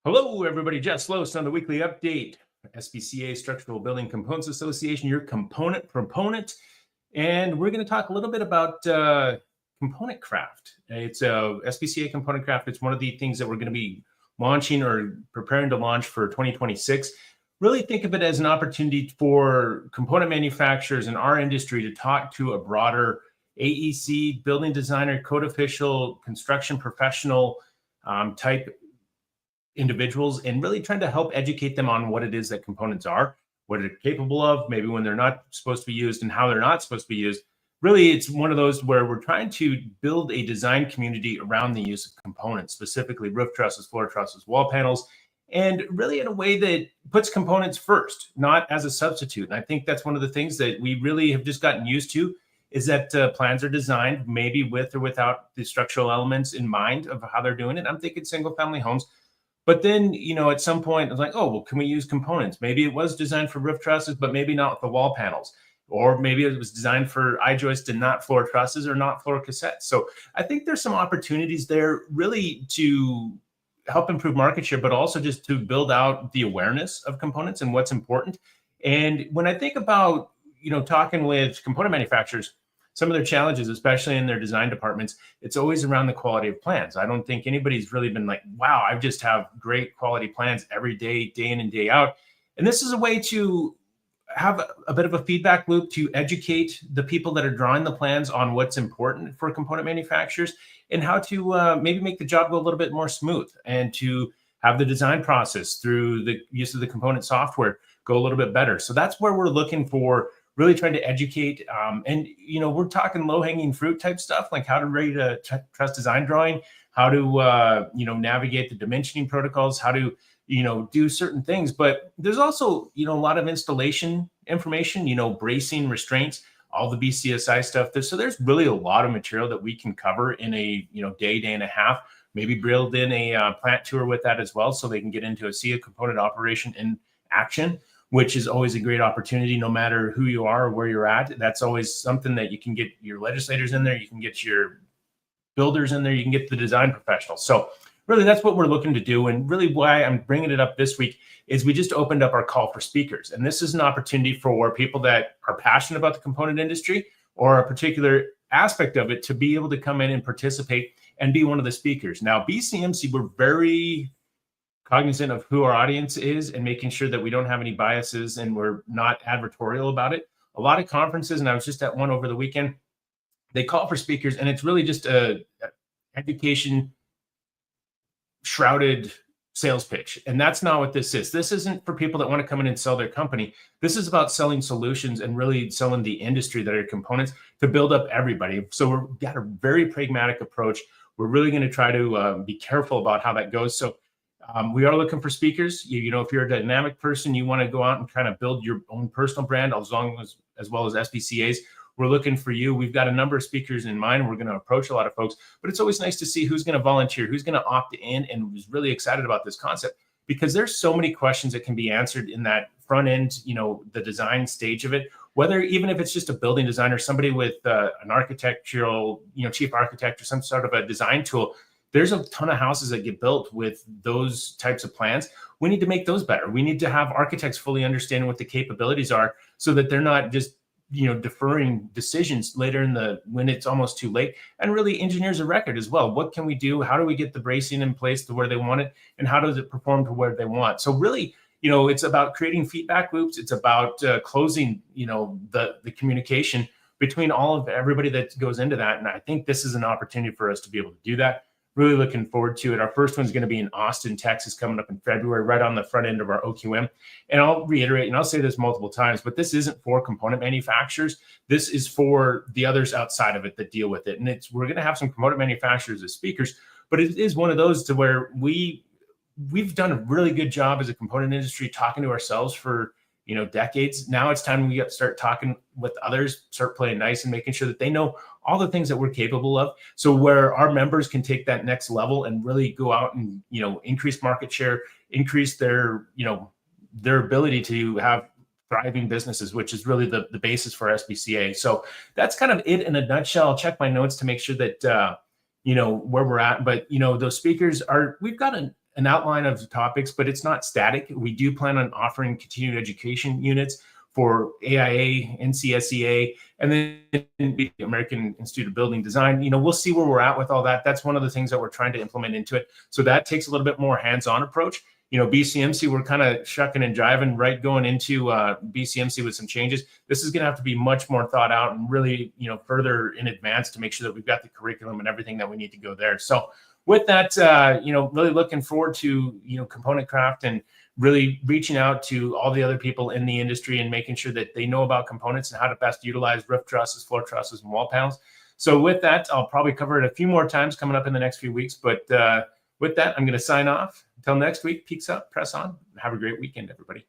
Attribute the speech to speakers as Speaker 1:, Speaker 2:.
Speaker 1: Hello, everybody. Jess Lohse on the weekly update. SBCA, Structural Building Components Association, your component proponent. And we're going to talk a little bit about component craft. It's SBCA component craft. It's one of the things that we're going to be launching or preparing to launch for 2026. Really think of it as an opportunity for component manufacturers in our industry to talk to a broader AEC, building designer, code official, construction professional type individuals, and really trying to help educate them on what it is that components are, what they're capable of, maybe when they're not supposed to be used and how they're not supposed to be used. Really, it's one of those where we're trying to build a design community around the use of components, specifically roof trusses, floor trusses, wall panels, and really in a way that puts components first, not as a substitute. And I think that's one of the things that we really have just gotten used to, is that plans are designed maybe with or without the structural elements in mind of how they're doing it. I'm thinking single family homes. But then, at some point, it's like, oh, well, can we use components? Maybe it was designed for roof trusses, but maybe not the wall panels. Or maybe it was designed for I-joist and not floor trusses or not floor cassettes. So I think there's some opportunities there really to help improve market share, but also just to build out the awareness of components and what's important. And when I think about, talking with component manufacturers, some of their challenges, especially in their design departments, it's always around the quality of plans. I don't think anybody's really been like, wow, I just have great quality plans every day, day in and day out. And this is a way to have a bit of a feedback loop to educate the people that are drawing the plans on what's important for component manufacturers and how to maybe make the job go a little bit more smooth, and to have the design process through the use of the component software go a little bit better. So that's where we're looking for, really trying to educate. And, we're talking low-hanging fruit type stuff, like how to write a truss design drawing, how to, navigate the dimensioning protocols, how to, do certain things. But there's also, a lot of installation information, bracing, restraints, all the BCSI stuff. So there's really a lot of material that we can cover in a, day and a half, maybe build in a plant tour with that as well, so they can get into see a component operation in action, which is always a great opportunity, no matter who you are or where you're at. That's always something that you can get your legislators in there, you can get your builders in there, you can get the design professionals. So really, that's what we're looking to do. And really why I'm bringing it up this week is we just opened up our call for speakers. And this is an opportunity for people that are passionate about the component industry or a particular aspect of it to be able to come in and participate and be one of the speakers. Now, BCMC, we're very cognizant of who our audience is and making sure that we don't have any biases and we're not advertorial about it. A lot of conferences, and I was just at one over the weekend, they call for speakers, and it's really just a education shrouded sales pitch. And that's not what this is. This isn't for people that want to come in and sell their company. This is about selling solutions and really selling the industry that are components to build up everybody. So we've got a very pragmatic approach. We're really going to try to be careful about how that goes. So we are looking for speakers. If you're a dynamic person, you want to go out and kind of build your own personal brand, as well as SBCA's. We're looking for you. We've got a number of speakers in mind. We're going to approach a lot of folks, but it's always nice to see who's going to volunteer, who's going to opt in, and was really excited about this concept, because there's so many questions that can be answered in that front end, the design stage of it, whether even if it's just a building designer, somebody with an architectural, chief architect or some sort of a design tool. There's a ton of houses that get built with those types of plans. We need to make those better. We need to have architects fully understand what the capabilities are, so that they're not just deferring decisions later when it's almost too late. And really, engineers of record as well. What can we do? How do we get the bracing in place to where they want it? And how does it perform to where they want? So really, it's about creating feedback loops. It's about closing, the communication between everybody that goes into that. And I think this is an opportunity for us to be able to do that. Really looking forward to it. Our first one's going to be in Austin, Texas, coming up in February, right on the front end of our OQM. And I'll reiterate, and I'll say this multiple times, but this isn't for component manufacturers. This is for the others outside of it that deal with it. And we're going to have some component manufacturers as speakers, but it is one of those to where we've done a really good job as a component industry talking to ourselves for decades. Now it's time we start talking with others, start playing nice and making sure that they know all the things that we're capable of. So where our members can take that next level and really go out and, increase market share, increase their ability to have thriving businesses, which is really the basis for SBCA. So that's kind of it in a nutshell. I'll check my notes to make sure that, where we're at. But, those speakers we've got an outline of topics, but it's not static. We do plan on offering continued education units for AIA, NCSEA, and then the American Institute of Building Design. We'll see where we're at with all that. That's one of the things that we're trying to implement into it. So that takes a little bit more hands-on approach. BCMC, we're kind of shucking and jiving right going into BCMC with some changes. This is going to have to be much more thought out and really, further in advance to make sure that we've got the curriculum and everything that we need to go there. So with that, really looking forward to, component craft and really reaching out to all the other people in the industry and making sure that they know about components and how to best utilize roof trusses, floor trusses, and wall panels. So with that, I'll probably cover it a few more times coming up in the next few weeks. But with that, I'm going to sign off. Until next week, peaks up, press on. Have a great weekend, everybody.